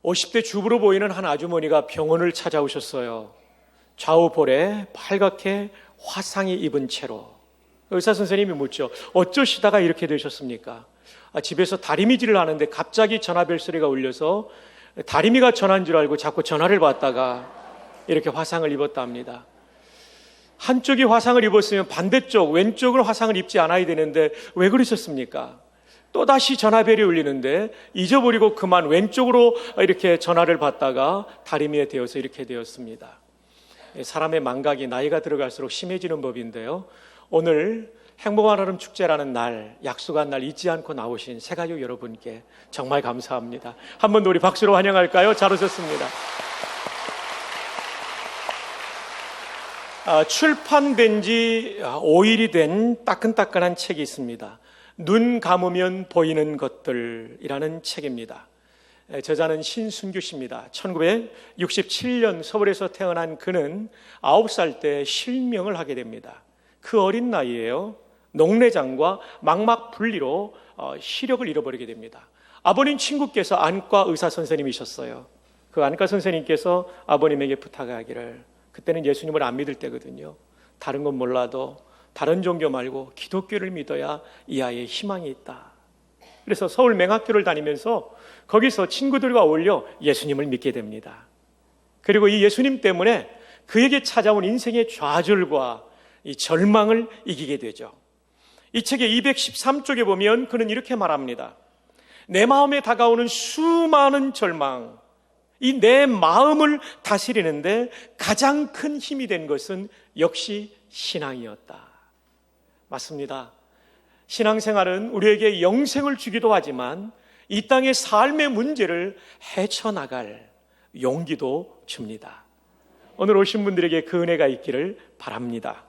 50대 주부로 보이는 한 아주머니가 병원을 찾아오셨어요. 좌우 볼에 빨갛게 화상이 입은 채로. 의사 선생님이 묻죠. 어쩌시다가 이렇게 되셨습니까? 집에서 다리미질을 하는데 갑자기 전화벨 소리가 울려서 다리미가 전화인 줄 알고 자꾸 전화를 받다가 이렇게 화상을 입었다 합니다. 한쪽이 화상을 입었으면 반대쪽 왼쪽으로 화상을 입지 않아야 되는데 왜 그러셨습니까? 또다시 전화벨이 울리는데 잊어버리고 그만 왼쪽으로 이렇게 전화를 받다가 다리미에 대어서 이렇게 되었습니다. 사람의 망각이 나이가 들어갈수록 심해지는 법인데요. 오늘 행복한 하름 축제라는 날, 약속한 날 잊지 않고 나오신 새가족 여러분께 정말 감사합니다. 한 번 더 우리 박수로 환영할까요? 잘 오셨습니다. 출판된 지 5일이 된 따끈따끈한 책이 있습니다. 눈 감으면 보이는 것들이라는 책입니다. 저자는 신순규 씨입니다. 1967년 서울에서 태어난 그는 9살 때 실명을 하게 됩니다. 그 어린 나이에요. 녹내장과 망막 분리로 시력을 잃어버리게 됩니다. 아버님 친구께서 안과 의사 선생님이셨어요. 그 안과 선생님께서 아버님에게 부탁하기를, 그때는 예수님을 안 믿을 때거든요. 다른 건 몰라도 다른 종교 말고 기독교를 믿어야 이 아이의 희망이 있다. 그래서 서울 맹학교를 다니면서 거기서 친구들과 어울려 예수님을 믿게 됩니다. 그리고 이 예수님 때문에 그에게 찾아온 인생의 좌절과 이 절망을 이기게 되죠. 이 책의 213쪽에 보면 그는 이렇게 말합니다. 내 마음에 다가오는 수많은 절망, 이 내 마음을 다스리는데 가장 큰 힘이 된 것은 역시 신앙이었다. 맞습니다. 신앙생활은 우리에게 영생을 주기도 하지만 이 땅의 삶의 문제를 헤쳐나갈 용기도 줍니다. 오늘 오신 분들에게 그 은혜가 있기를 바랍니다.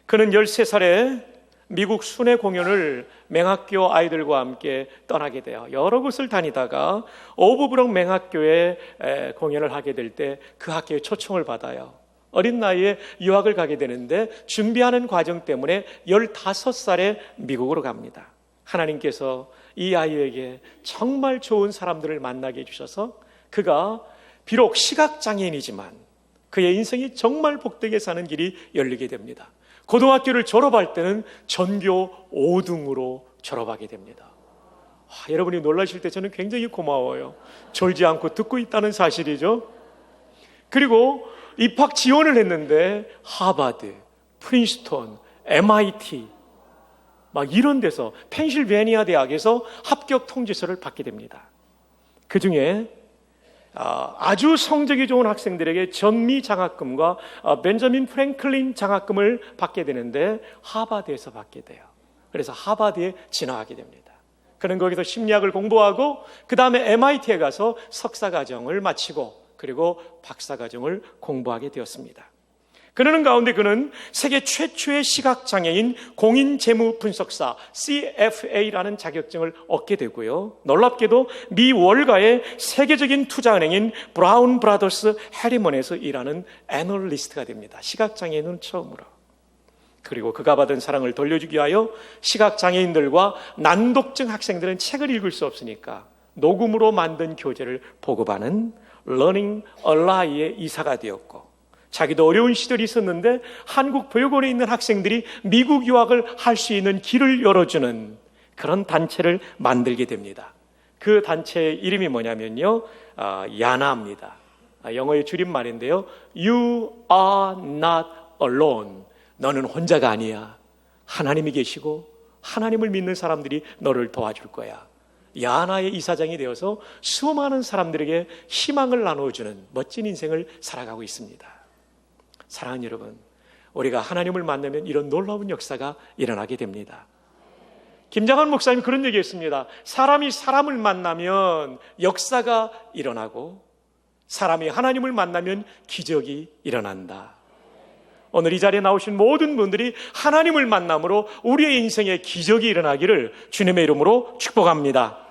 그는 13살에 미국 순회 공연을 맹학교 아이들과 함께 떠나게 돼요. 여러 곳을 다니다가 오브브록 맹학교에 공연을 하게 될 때 그 학교에 초청을 받아요. 어린 나이에 유학을 가게 되는데 준비하는 과정 때문에 15살에 미국으로 갑니다. 하나님께서 이 아이에게 정말 좋은 사람들을 만나게 해주셔서 그가 비록 시각장애인이지만 그의 인생이 정말 복되게 사는 길이 열리게 됩니다. 고등학교를 졸업할 때는 전교 5등으로 졸업하게 됩니다. 여러분이 놀라실 때 저는 굉장히 고마워요. 졸지 않고 듣고 있다는 사실이죠. 그리고 입학 지원을 했는데 하버드, 프린스턴, MIT 막 이런 데서 펜실베니아 대학에서 합격 통지서를 받게 됩니다. 그 중에 아주 성적이 좋은 학생들에게 전미 장학금과 벤저민 프랭클린 장학금을 받게 되는데 하버드에서 받게 돼요. 그래서 하버드에 진학하게 됩니다. 그는 거기서 심리학을 공부하고 그 다음에 MIT에 가서 석사과정을 마치고 그리고 박사과정을 공부하게 되었습니다. 그러는 가운데 그는 세계 최초의 시각장애인 공인재무분석사 CFA라는 자격증을 얻게 되고요. 놀랍게도 미 월가의 세계적인 투자은행인 브라운 브라더스 해리먼에서 일하는 애널리스트가 됩니다. 시각장애인은 처음으로. 그리고 그가 받은 사랑을 돌려주기 위하여 시각장애인들과 난독증 학생들은 책을 읽을 수 없으니까 녹음으로 만든 교재를 보급하는 러닝 얼라이의 이사가 되었고, 자기도 어려운 시절이 있었는데 한국 보육원에 있는 학생들이 미국 유학을 할 수 있는 길을 열어주는 그런 단체를 만들게 됩니다. 그 단체의 이름이 뭐냐면요, 야나입니다. 영어의 줄임말인데요, You are not alone. 너는 혼자가 아니야. 하나님이 계시고 하나님을 믿는 사람들이 너를 도와줄 거야. 야나의 이사장이 되어서 수많은 사람들에게 희망을 나눠주는 멋진 인생을 살아가고 있습니다. 사랑하는 여러분, 우리가 하나님을 만나면 이런 놀라운 역사가 일어나게 됩니다. 김장한 목사님이 그런 얘기했습니다. 사람이 사람을 만나면 역사가 일어나고 사람이 하나님을 만나면 기적이 일어난다. 오늘 이 자리에 나오신 모든 분들이 하나님을 만남으로 우리의 인생에 기적이 일어나기를 주님의 이름으로 축복합니다.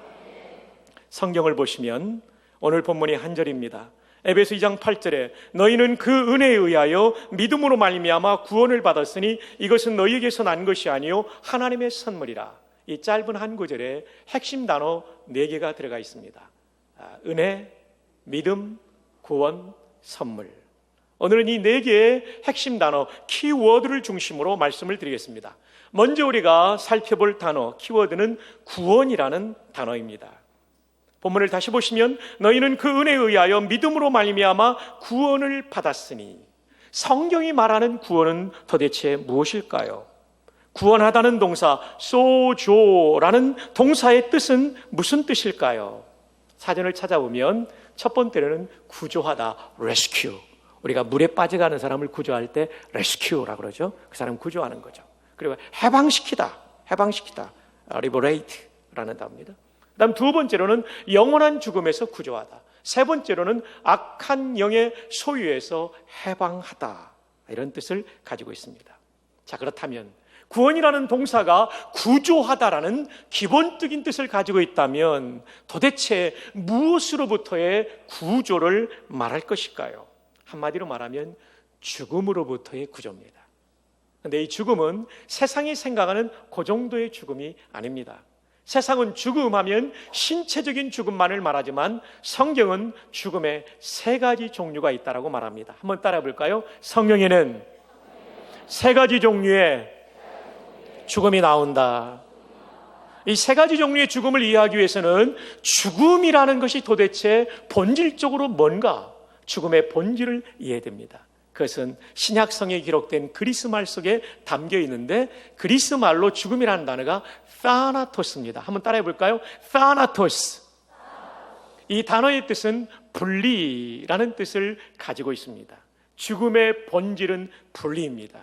성경을 보시면 오늘 본문이 한 절입니다. 에베소 2장 8절에 너희는 그 은혜에 의하여 믿음으로 말미암아 구원을 받았으니 이것은 너희에게서 난 것이 아니요 하나님의 선물이라. 이 짧은 한 구절에 핵심 단어 4개가 들어가 있습니다. 은혜, 믿음, 구원, 선물. 오늘은 이 네 개의 핵심 단어, 키워드를 중심으로 말씀을 드리겠습니다. 먼저 우리가 살펴볼 단어, 키워드는 구원이라는 단어입니다. 본문을 다시 보시면 너희는 그 은혜에 의하여 믿음으로 말미암아 구원을 받았으니, 성경이 말하는 구원은 도대체 무엇일까요? 구원하다는 동사 소조라는 동사의 뜻은 무슨 뜻일까요? 사전을 찾아보면 첫 번째로는 구조하다, rescue. 우리가 물에 빠져가는 사람을 구조할 때 rescue라고 그러죠. 그 사람 구조하는 거죠. 그리고 해방시키다, liberate라는 단어입니다. 그다음 두 번째로는 영원한 죽음에서 구조하다. 세 번째로는 악한 영의 소유에서 해방하다. 이런 뜻을 가지고 있습니다. 자, 그렇다면 구원이라는 동사가 구조하다라는 기본적인 뜻을 가지고 있다면 도대체 무엇으로부터의 구조를 말할 것일까요? 한마디로 말하면 죽음으로부터의 구조입니다. 그런데 이 죽음은 세상이 생각하는 그 정도의 죽음이 아닙니다. 세상은 죽음하면 신체적인 죽음만을 말하지만 성경은 죽음의 세 가지 종류가 있다고 말합니다. 한번 따라해 볼까요? 성경에는 세 가지 종류의 죽음이 나온다. 이 세 가지 종류의 죽음을 이해하기 위해서는 죽음이라는 것이 도대체 본질적으로 뭔가, 죽음의 본질을 이해해야 됩니다. 그것은 신약성에 기록된 그리스말 속에 담겨 있는데, 그리스말로 죽음이라는 단어가 타나토스입니다. 한번 따라해 볼까요? 타나토스. 이 단어의 뜻은 분리라는 뜻을 가지고 있습니다. 죽음의 본질은 분리입니다.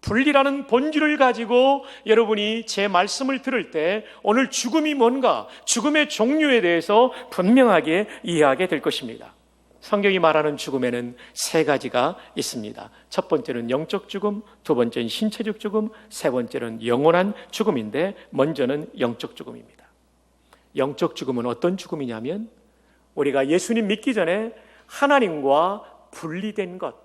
분리라는 본질을 가지고 여러분이 제 말씀을 들을 때 오늘 죽음이 뭔가, 죽음의 종류에 대해서 분명하게 이해하게 될 것입니다. 성경이 말하는 죽음에는 세 가지가 있습니다. 첫 번째는 영적 죽음, 두 번째는 신체적 죽음, 세 번째는 영원한 죽음인데, 먼저는 영적 죽음입니다. 영적 죽음은 어떤 죽음이냐면, 우리가 예수님 믿기 전에 하나님과 분리된 것,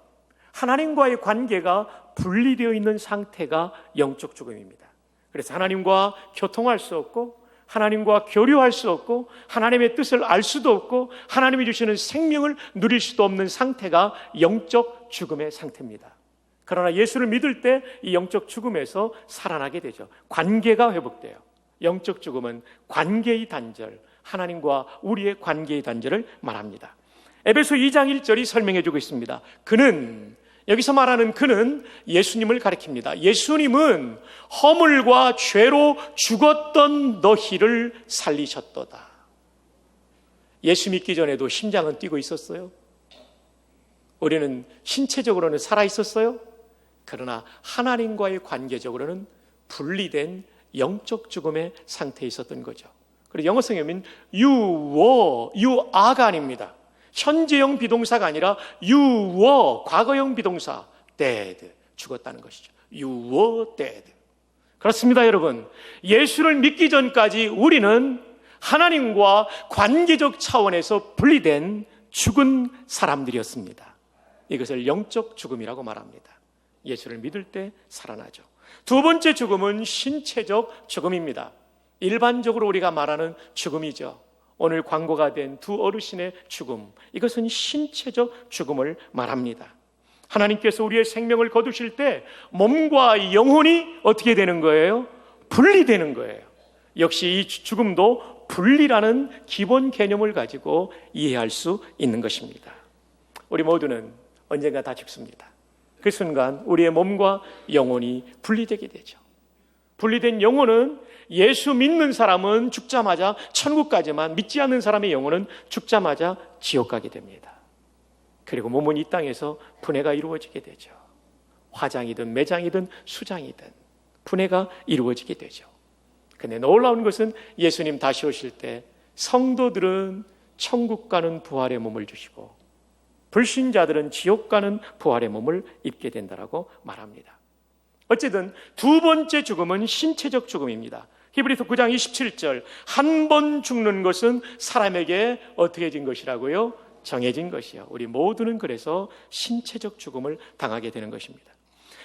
하나님과의 관계가 분리되어 있는 상태가 영적 죽음입니다. 그래서 하나님과 교통할 수 없고, 하나님과 교류할 수 없고, 하나님의 뜻을 알 수도 없고, 하나님이 주시는 생명을 누릴 수도 없는 상태가 영적 죽음의 상태입니다. 그러나 예수를 믿을 때 이 영적 죽음에서 살아나게 되죠. 관계가 회복돼요. 영적 죽음은 관계의 단절, 하나님과 우리의 관계의 단절을 말합니다. 에베소 2장 1절이 설명해 주고 있습니다. 그는, 여기서 말하는 그는 예수님을 가리킵니다. 예수님은 허물과 죄로 죽었던 너희를 살리셨도다. 예수 믿기 전에도 심장은 뛰고 있었어요. 우리는 신체적으로는 살아 있었어요. 그러나 하나님과의 관계적으로는 분리된 영적 죽음의 상태에 있었던 거죠. 그리고 영어 성경은 you are가 아닙니다. 현재형 비동사가 아니라 you were, 과거형 비동사, dead, 죽었다는 것이죠. You were dead. 그렇습니다, 여러분. 예수를 믿기 전까지 우리는 하나님과 관계적 차원에서 분리된 죽은 사람들이었습니다. 이것을 영적 죽음이라고 말합니다. 예수를 믿을 때 살아나죠. 두 번째 죽음은 신체적 죽음입니다. 일반적으로 우리가 말하는 죽음이죠. 오늘 광고가 된 두 어르신의 죽음, 이것은 신체적 죽음을 말합니다. 하나님께서 우리의 생명을 거두실 때 몸과 영혼이 어떻게 되는 거예요? 분리되는 거예요. 역시 이 죽음도 분리라는 기본 개념을 가지고 이해할 수 있는 것입니다. 우리 모두는 언젠가 다 죽습니다. 그 순간 우리의 몸과 영혼이 분리되게 되죠. 분리된 영혼은, 예수 믿는 사람은 죽자마자 천국 가지만 믿지 않는 사람의 영혼은 죽자마자 지옥 가게 됩니다. 그리고 몸은 이 땅에서 분해가 이루어지게 되죠. 화장이든 매장이든 수장이든 분해가 이루어지게 되죠. 근데 놀라운 것은 예수님 다시 오실 때 성도들은 천국 가는 부활의 몸을 주시고 불신자들은 지옥 가는 부활의 몸을 입게 된다라고 말합니다. 어쨌든 두 번째 죽음은 신체적 죽음입니다. 히브리서 9장 27절, 한 번 죽는 것은 사람에게 어떻게 진 것이라고요? 정해진 것이요. 우리 모두는 그래서 신체적 죽음을 당하게 되는 것입니다.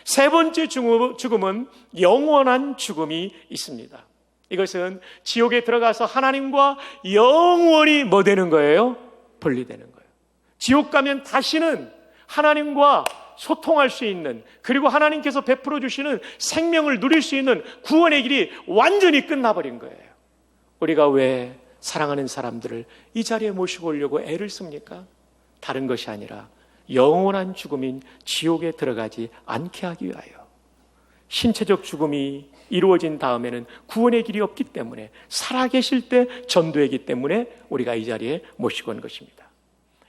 세 번째 죽음은 영원한 죽음이 있습니다. 이것은 지옥에 들어가서 하나님과 영원히 뭐 되는 거예요? 분리되는 거예요. 지옥 가면 다시는 하나님과 소통할 수 있는, 그리고 하나님께서 베풀어 주시는 생명을 누릴 수 있는 구원의 길이 완전히 끝나버린 거예요. 우리가 왜 사랑하는 사람들을 이 자리에 모시고 오려고 애를 씁니까? 다른 것이 아니라 영원한 죽음인 지옥에 들어가지 않게 하기 위하여. 신체적 죽음이 이루어진 다음에는 구원의 길이 없기 때문에, 살아계실 때 전도했기 때문에 우리가 이 자리에 모시고 온 것입니다.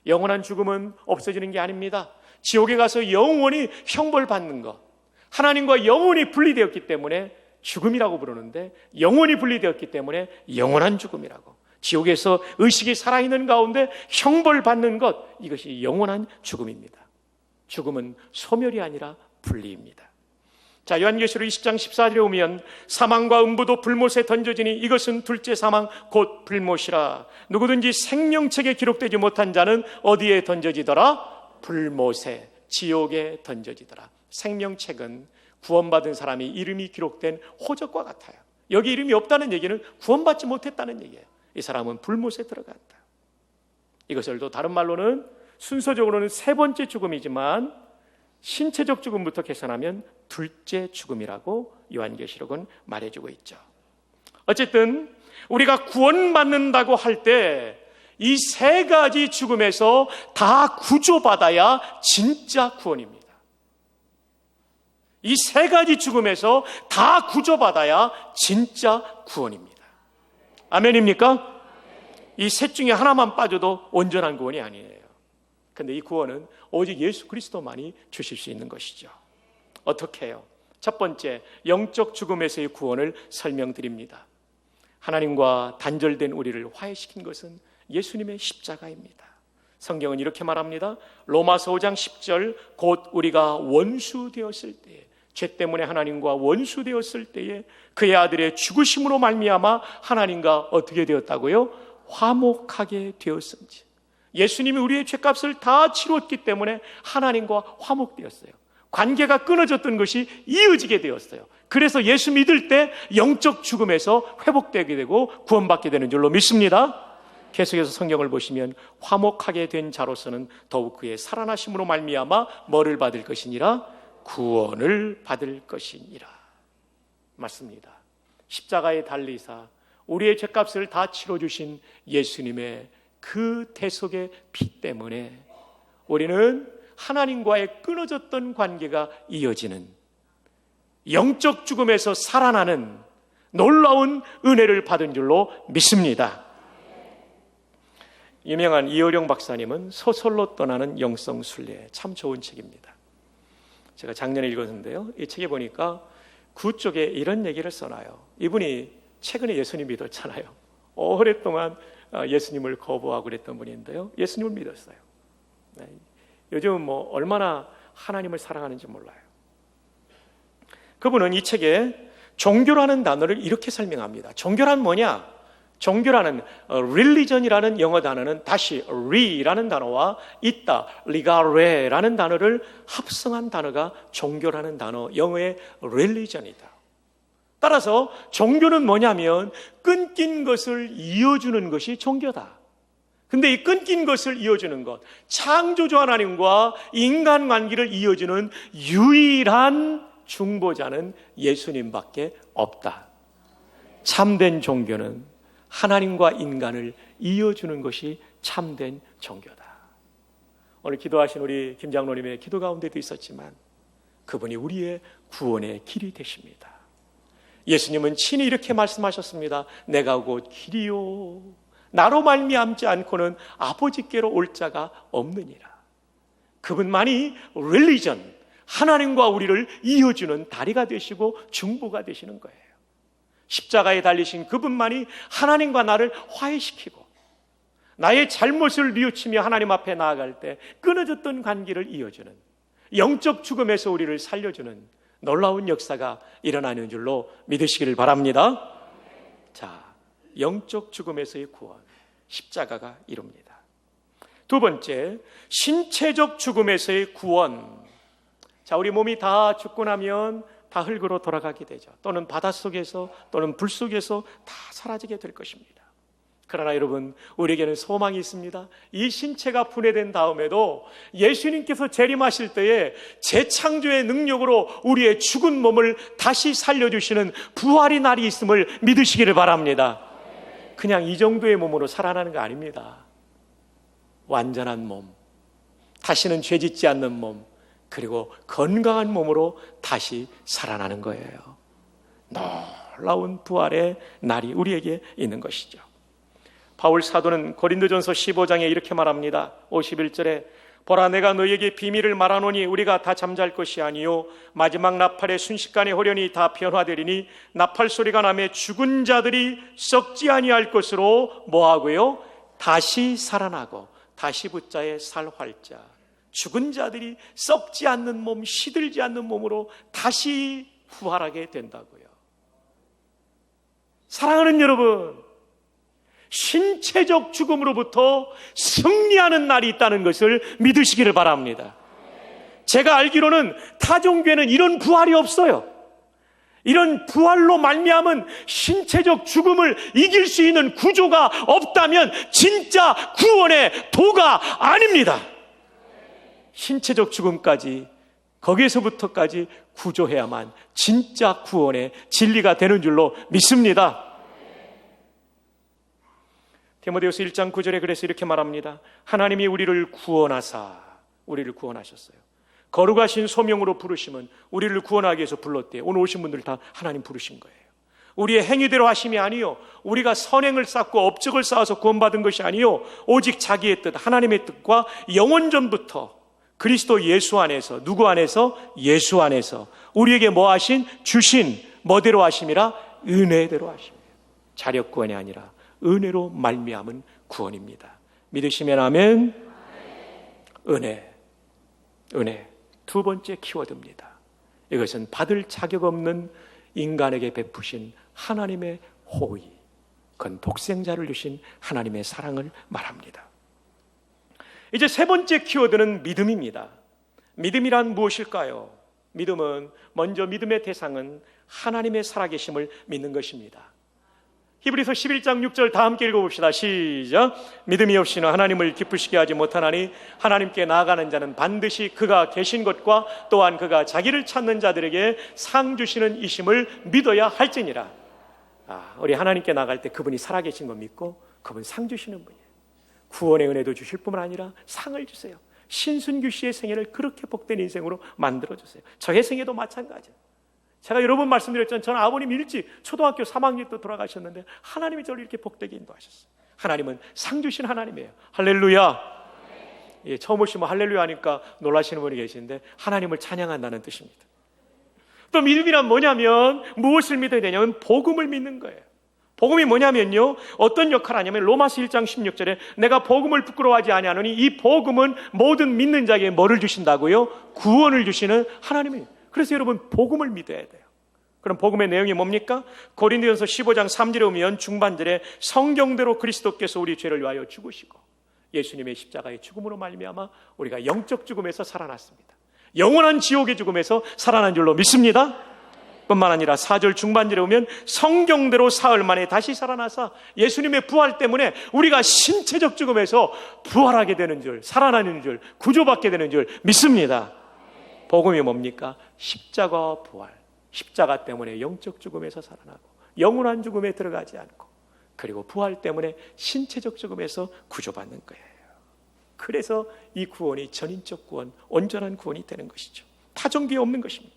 영원한 죽음은 없어지는 게 아닙니다. 지옥에 가서 영원히 형벌받는 것, 하나님과 영원히 분리되었기 때문에 죽음이라고 부르는데, 영원히 분리되었기 때문에 영원한 죽음이라고. 지옥에서 의식이 살아있는 가운데 형벌받는 것, 이것이 영원한 죽음입니다. 죽음은 소멸이 아니라 분리입니다. 자, 요한계시록 20장 14절에 오면 사망과 음부도 불못에 던져지니 이것은 둘째 사망 곧 불못이라. 누구든지 생명책에 기록되지 못한 자는 어디에 던져지더라? 불못에, 지옥에 던져지더라. 생명책은 구원받은 사람이 이름이 기록된 호적과 같아요. 여기 이름이 없다는 얘기는 구원받지 못했다는 얘기예요. 이 사람은 불못에 들어갔다. 이것을 또 다른 말로는 순서적으로는 세 번째 죽음이지만 신체적 죽음부터 계산하면 둘째 죽음이라고 요한계시록은 말해주고 있죠. 어쨌든 우리가 구원받는다고 할 때 이 세 가지 죽음에서 다 구조받아야 진짜 구원입니다. 이 세 가지 죽음에서 다 구조받아야 진짜 구원입니다. 아멘입니까? 이 셋 중에 하나만 빠져도 온전한 구원이 아니에요. 그런데 이 구원은 오직 예수 그리스도만이 주실 수 있는 것이죠. 어떻게 해요? 첫 번째, 영적 죽음에서의 구원을 설명드립니다. 하나님과 단절된 우리를 화해시킨 것은 예수님의 십자가입니다. 성경은 이렇게 말합니다. 로마서 5장 10절, 곧 우리가 원수 되었을 때에, 죄 때문에 하나님과 원수 되었을 때에 그의 아들의 죽으심으로 말미암아 하나님과 어떻게 되었다고요? 화목하게 되었은지. 예수님이 우리의 죄값을 다 치렀기 때문에 하나님과 화목되었어요. 관계가 끊어졌던 것이 이어지게 되었어요. 그래서 예수 믿을 때 영적 죽음에서 회복되게 되고 구원받게 되는 줄로 믿습니다. 계속해서 성경을 보시면 화목하게 된 자로서는 더욱 그의 살아나심으로 말미암아 뭐를 받을 것이니라? 구원을 받을 것이니라. 맞습니다. 십자가에 달리사 우리의 죄값을 다 치러주신 예수님의 그 대속의 피 때문에 우리는 하나님과의 끊어졌던 관계가 이어지는, 영적 죽음에서 살아나는 놀라운 은혜를 받은 줄로 믿습니다. 유명한 이어령 박사님은 소설로 떠나는 영성순례, 참 좋은 책입니다. 제가 작년에 읽었는데요, 이 책에 보니까 구 쪽에 이런 얘기를 써놔요. 이분이 최근에 예수님 믿었잖아요. 오랫동안 예수님을 거부하고 그랬던 분인데요, 예수님을 믿었어요. 요즘은 뭐 얼마나 하나님을 사랑하는지 몰라요. 그분은 이 책에 종교라는 단어를 이렇게 설명합니다. 종교란 뭐냐? 종교라는 religion이라는 영어 단어는 다시 re라는 단어와 있다, 리가레라는 단어를 합성한 단어가 종교라는 단어, 영어의 religion이다. 따라서 종교는 뭐냐면 끊긴 것을 이어주는 것이 종교다. 근데 이 끊긴 것을 이어주는 것, 창조주 하나님과 인간 관계를 이어주는 유일한 중보자는 예수님밖에 없다. 참된 종교는 하나님과 인간을 이어주는 것이 참된 종교다. 오늘 기도하신 우리 김 장로님의 기도 가운데도 있었지만 그분이 우리의 구원의 길이 되십니다. 예수님은 친히 이렇게 말씀하셨습니다. 내가 곧 길이요 나로 말미암지 않고는 아버지께로 올 자가 없느니라. 그분만이 릴리전, 하나님과 우리를 이어주는 다리가 되시고 중보가 되시는 거예요. 십자가에 달리신 그분만이 하나님과 나를 화해시키고 나의 잘못을 뉘우치며 하나님 앞에 나아갈 때 끊어졌던 관계를 이어주는, 영적 죽음에서 우리를 살려주는 놀라운 역사가 일어나는 줄로 믿으시기를 바랍니다. 자, 영적 죽음에서의 구원, 십자가가 이룹니다. 두 번째, 신체적 죽음에서의 구원. 자, 우리 몸이 다 죽고 나면 다 흙으로 돌아가게 되죠. 또는 바닷속에서 또는 불 속에서 다 사라지게 될 것입니다. 그러나 여러분, 우리에게는 소망이 있습니다. 이 신체가 분해된 다음에도 예수님께서 재림하실 때에 재창조의 능력으로 우리의 죽은 몸을 다시 살려주시는 부활의 날이 있음을 믿으시기를 바랍니다. 그냥 이 정도의 몸으로 살아나는 거 아닙니다. 완전한 몸, 다시는 죄짓지 않는 몸, 그리고 건강한 몸으로 다시 살아나는 거예요. 놀라운 부활의 날이 우리에게 있는 것이죠. 바울 사도는 고린도전서 15장에 이렇게 말합니다. 51절에 보라, 내가 너희에게 비밀을 말하노니 우리가 다 잠잘 것이 아니요 마지막 나팔의 순식간에 호련히 다 변화되리니 나팔 소리가 나매 죽은 자들이 썩지 아니할 것으로 뭐하고요? 다시 살아나고 다시 붙자에 살 활자. 죽은 자들이 썩지 않는 몸, 시들지 않는 몸으로 다시 부활하게 된다고요. 사랑하는 여러분, 신체적 죽음으로부터 승리하는 날이 있다는 것을 믿으시기를 바랍니다. 제가 알기로는 타종교에는 이런 부활이 없어요. 이런 부활로 말미암은 신체적 죽음을 이길 수 있는 구조가 없다면 진짜 구원의 도가 아닙니다. 신체적 죽음까지, 거기에서부터까지 구조해야만 진짜 구원의 진리가 되는 줄로 믿습니다. 디모데후서 1장 9절에 그래서 이렇게 말합니다. 하나님이 우리를 구원하셨어요. 거룩하신 소명으로 부르심은 우리를 구원하기 위해서 불렀대요. 오늘 오신 분들 다 하나님 부르신 거예요. 우리의 행위대로 하심이 아니요, 우리가 선행을 쌓고 업적을 쌓아서 구원받은 것이 아니요, 오직 자기의 뜻, 하나님의 뜻과 영원전부터 그리스도 예수 안에서, 누구 안에서? 예수 안에서 우리에게 뭐 하신? 주신 뭐대로 하심이라? 은혜대로 하심이에요. 자력 구원이 아니라 은혜로 말미암은 구원입니다. 믿으시면 아멘. 은혜. 두 번째 키워드입니다. 이것은 받을 자격 없는 인간에게 베푸신 하나님의 호의, 그건 독생자를 주신 하나님의 사랑을 말합니다. 이제 세 번째 키워드는 믿음입니다. 믿음이란 무엇일까요? 믿음은 먼저 믿음의 대상은 하나님의 살아계심을 믿는 것입니다. 히브리서 11장 6절 다 함께 읽어봅시다. 시작. 믿음이 없이는 하나님을 기쁘시게 하지 못하나니 하나님께 나아가는 자는 반드시 그가 계신 것과 또한 그가 자기를 찾는 자들에게 상 주시는 이심을 믿어야 할지니라. 우리 하나님께 나갈 때 그분이 살아계신 거 믿고 그분 상 주시는 분이에요. 구원의 은혜도 주실 뿐만 아니라 상을 주세요. 신순규 씨의 생애를 그렇게 복된 인생으로 만들어주세요. 저의 생애도 마찬가지예요. 제가 여러 번 말씀드렸잖아요. 저는 아버님 일찍 초등학교 3학년 때 돌아가셨는데 하나님이 저를 이렇게 복되게 인도하셨어요. 하나님은 상 주신 하나님이에요. 할렐루야. 예, 처음 오시면 할렐루야 하니까 놀라시는 분이 계시는데 하나님을 찬양한다는 뜻입니다. 또 믿음이란 뭐냐면 무엇을 믿어야 되냐면 복음을 믿는 거예요. 복음이 뭐냐면요, 어떤 역할을 하냐면 로마서 1장 16절에 내가 복음을 부끄러워하지 아니하노니 이 복음은 모든 믿는 자에게 뭐를 주신다고요? 구원을 주시는 하나님이에요. 그래서 여러분 복음을 믿어야 돼요. 그럼 복음의 내용이 뭡니까? 고린도전서 15장 3절에 오면 중반절에 성경대로 그리스도께서 우리 죄를 위하여 죽으시고 예수님의 십자가의 죽음으로 말미암아 우리가 영적 죽음에서 살아났습니다. 영원한 지옥의 죽음에서 살아난 줄로 믿습니다. 뿐만 아니라 4절 중반절에 오면 성경대로 사흘 만에 다시 살아나서 예수님의 부활 때문에 우리가 신체적 죽음에서 부활하게 되는 줄, 살아나는 줄, 구조받게 되는 줄 믿습니다. 복음이 뭡니까? 십자가와 부활. 십자가 때문에 영적 죽음에서 살아나고 영원한 죽음에 들어가지 않고 그리고 부활 때문에 신체적 죽음에서 구조받는 거예요. 그래서 이 구원이 전인적 구원, 온전한 구원이 되는 것이죠. 타종교에 없는 것입니다.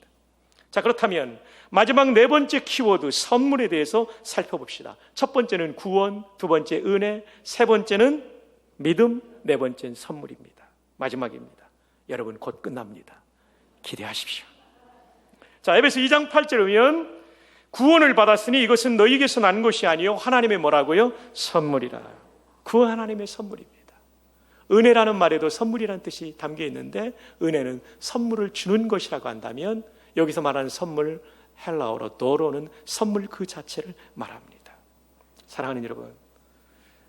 자, 그렇다면 마지막 네 번째 키워드 선물에 대해서 살펴봅시다. 첫 번째는 구원, 두 번째 은혜, 세 번째는 믿음, 네 번째는 선물입니다. 마지막입니다. 여러분 곧 끝납니다. 기대하십시오. 자, 에베소 2장 8절에 보면 구원을 받았으니 이것은 너희에게서 난 것이 아니요 하나님의 뭐라고요? 선물이라. 구원 하나님의 선물입니다. 은혜라는 말에도 선물이라는 뜻이 담겨 있는데 은혜는 선물을 주는 것이라고 한다면 여기서 말하는 선물, 헬라어로 도로는 선물 그 자체를 말합니다. 사랑하는 여러분,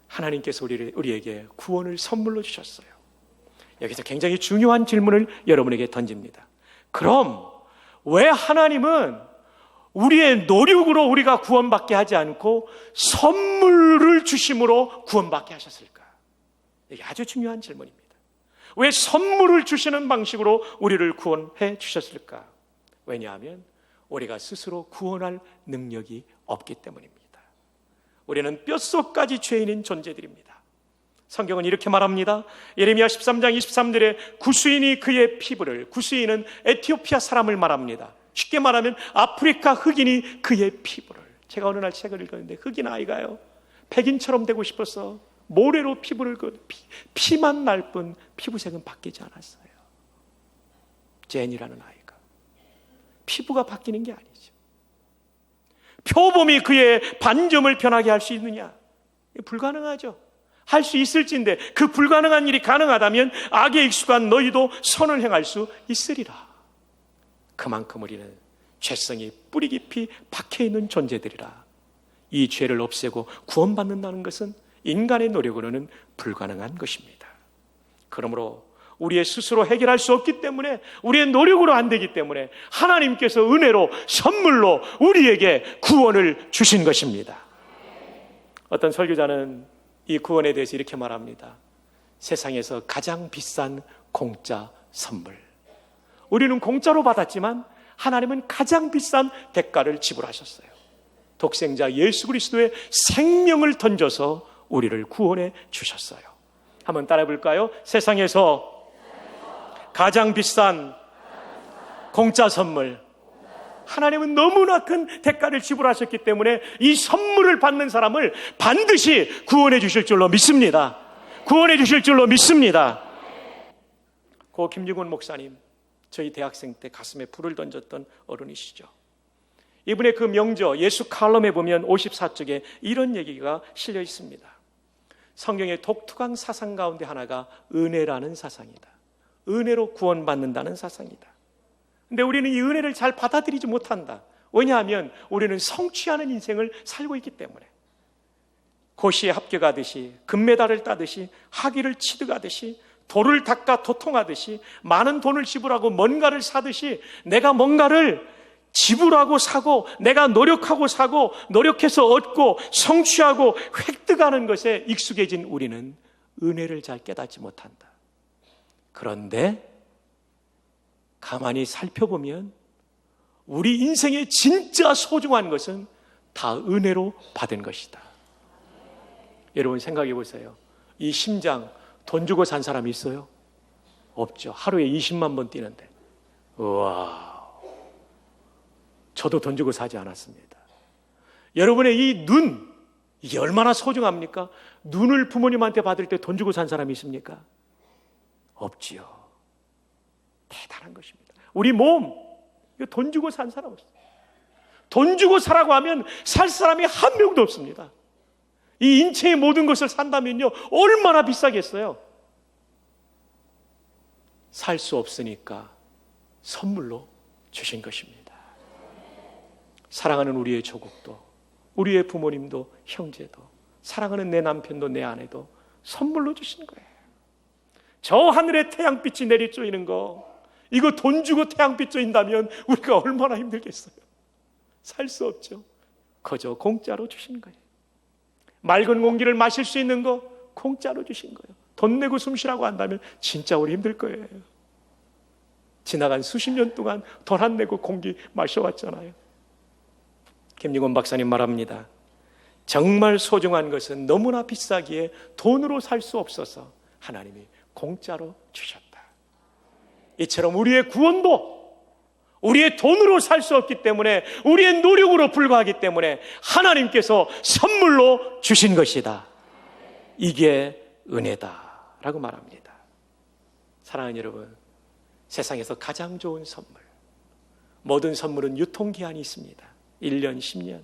하나님께서 우리에게 구원을 선물로 주셨어요. 여기서 굉장히 중요한 질문을 여러분에게 던집니다. 그럼 왜 하나님은 우리의 노력으로 우리가 구원받게 하지 않고 선물을 주심으로 구원받게 하셨을까? 이게 아주 중요한 질문입니다. 왜 선물을 주시는 방식으로 우리를 구원해 주셨을까? 왜냐하면 우리가 스스로 구원할 능력이 없기 때문입니다. 우리는 뼛속까지 죄인인 존재들입니다. 성경은 이렇게 말합니다. 예레미야 13장 23절에 구스인이 그의 피부를, 구스인은 에티오피아 사람을 말합니다. 쉽게 말하면 아프리카 흑인이 그의 피부를. 제가 어느 날 책을 읽었는데 흑인 아이가요, 백인처럼 되고 싶어서 모래로 피부를 피만 날 뿐 피부색은 바뀌지 않았어요. 제니라는 아이가 피부가 바뀌는 게 아니죠. 표범이 그의 반점을 변하게 할 수 있느냐? 불가능하죠. 할 수 있을진데 그 불가능한 일이 가능하다면 악에 익숙한 너희도 선을 행할 수 있으리라. 그만큼 우리는 죄성이 뿌리 깊이 박혀있는 존재들이라. 이 죄를 없애고 구원받는다는 것은 인간의 노력으로는 불가능한 것입니다. 그러므로 우리의 스스로 해결할 수 없기 때문에, 우리의 노력으로 안 되기 때문에 하나님께서 은혜로 선물로 우리에게 구원을 주신 것입니다. 어떤 설교자는 이 구원에 대해서 이렇게 말합니다. 세상에서 가장 비싼 공짜 선물. 우리는 공짜로 받았지만 하나님은 가장 비싼 대가를 지불하셨어요. 독생자 예수 그리스도의 생명을 던져서 우리를 구원해 주셨어요. 한번 따라해 볼까요? 세상에서 가장 비싼 공짜 선물. 하나님은 너무나 큰 대가를 지불하셨기 때문에 이 선물을 받는 사람을 반드시 구원해 주실 줄로 믿습니다. 구원해 주실 줄로 믿습니다. 고 김유곤 목사님, 저희 대학생 때 가슴에 불을 던졌던 어른이시죠. 이분의 그 명저 예수 칼럼에 보면 54쪽에 이런 얘기가 실려 있습니다. 성경의 독특한 사상 가운데 하나가 은혜라는 사상이다. 은혜로 구원받는다는 사상이다. 근데 우리는 이 은혜를 잘 받아들이지 못한다. 왜냐하면 우리는 성취하는 인생을 살고 있기 때문에. 고시에 합격하듯이, 금메달을 따듯이, 학위를 취득하듯이, 돌을 닦아 도통하듯이, 많은 돈을 지불하고 뭔가를 사듯이 내가 뭔가를 지불하고 사고, 내가 노력하고 사고, 노력해서 얻고 성취하고 획득하는 것에 익숙해진 우리는 은혜를 잘 깨닫지 못한다. 그런데 가만히 살펴보면 우리 인생의 진짜 소중한 것은 다 은혜로 받은 것이다. 여러분 생각해 보세요. 이 심장 돈 주고 산 사람이 있어요? 없죠. 하루에 20만 번 뛰는데. 우와, 저도 돈 주고 사지 않았습니다. 여러분의 이 눈, 이게 얼마나 소중합니까? 눈을 부모님한테 받을 때 돈 주고 산 사람이 있습니까? 없지요. 대단한 것입니다. 우리 몸, 이거 돈 주고 산 사람 없어요. 돈 주고 사라고 하면 살 사람이 한 명도 없습니다. 이 인체의 모든 것을 산다면요, 얼마나 비싸겠어요? 살 수 없으니까 선물로 주신 것입니다. 사랑하는 우리의 조국도, 우리의 부모님도, 형제도, 사랑하는 내 남편도, 내 아내도 선물로 주신 거예요. 저 하늘에 태양빛이 내리쬐이는 거, 이거 돈 주고 태양빛 쬐인다면 우리가 얼마나 힘들겠어요. 살 수 없죠. 그저 공짜로 주신 거예요. 맑은 공기를 마실 수 있는 거 공짜로 주신 거예요. 돈 내고 숨 쉬라고 한다면 진짜 우리 힘들 거예요. 지나간 수십 년 동안 돈 안 내고 공기 마셔왔잖아요. 김유곤 박사님 말합니다. 정말 소중한 것은 너무나 비싸기에 돈으로 살 수 없어서 하나님이 공짜로 주셨다. 이처럼 우리의 구원도 우리의 돈으로 살 수 없기 때문에, 우리의 노력으로 불과하기 때문에 하나님께서 선물로 주신 것이다. 이게 은혜다라고 말합니다. 사랑하는 여러분, 세상에서 가장 좋은 선물, 모든 선물은 유통기한이 있습니다. 1년, 10년.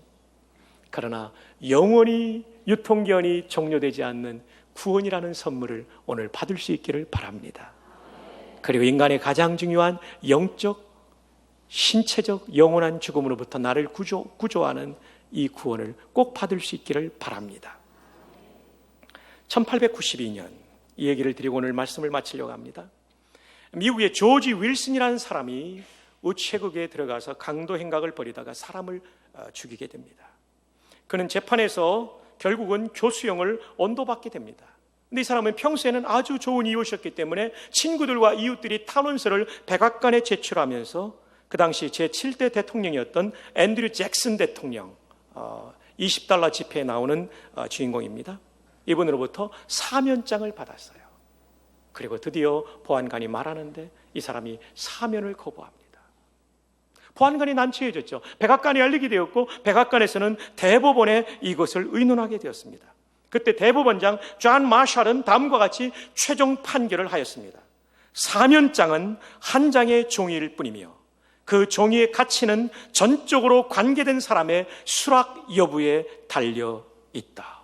그러나 영원히 유통기한이 종료되지 않는 구원이라는 선물을 오늘 받을 수 있기를 바랍니다. 그리고 인간의 가장 중요한 영적, 신체적, 영원한 죽음으로부터 나를 구조하는 이 구원을 꼭 받을 수 있기를 바랍니다. 1892년 이 얘기를 드리고 오늘 말씀을 마치려고 합니다. 미국의 조지 윌슨이라는 사람이 우체국에 들어가서 강도 행각을 벌이다가 사람을 죽이게 됩니다. 그는 재판에서 결국은 교수형을 언도받게 됩니다. 근데 이 사람은 평소에는 아주 좋은 이웃이었기 때문에 친구들과 이웃들이 탄원서를 백악관에 제출하면서 그 당시 제7대 대통령이었던 앤드류 잭슨 대통령, $20 지폐에 나오는 주인공입니다. 이분으로부터 사면장을 받았어요. 그리고 드디어 보안관이 말하는데 이 사람이 사면을 거부합니다. 보안관이 난처해졌죠. 백악관이 열리게 되었고 백악관에서는 대법원에 이것을 의논하게 되었습니다. 그때 대법원장 존 마샬은 다음과 같이 최종 판결을 하였습니다. 사면장은 한 장의 종이일 뿐이며 그 종이의 가치는 전적으로 관계된 사람의 수락 여부에 달려 있다.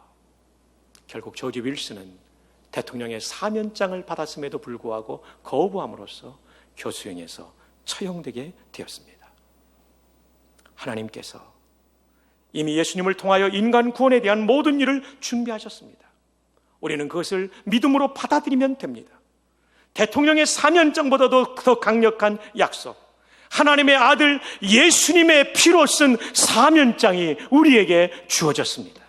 결국 조지 윌슨은 대통령의 사면장을 받았음에도 불구하고 거부함으로써 교수형에서 처형되게 되었습니다. 하나님께서 이미 예수님을 통하여 인간 구원에 대한 모든 일을 준비하셨습니다. 우리는 그것을 믿음으로 받아들이면 됩니다. 대통령의 사면장보다도 더 강력한 약속, 하나님의 아들 예수님의 피로 쓴 사면장이 우리에게 주어졌습니다.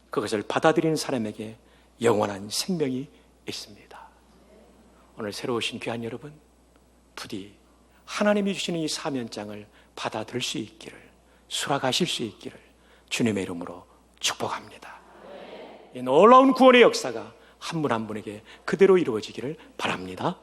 그것을 받아들이는 사람에게 영원한 생명이 있습니다. 오늘 새로 오신 귀한 여러분, 부디 하나님이 주시는 이 사면장을 받아들일 수 있기를, 수락하실 수 있기를 주님의 이름으로 축복합니다. 이 놀라운 구원의 역사가 한 분 한 분에게 그대로 이루어지기를 바랍니다.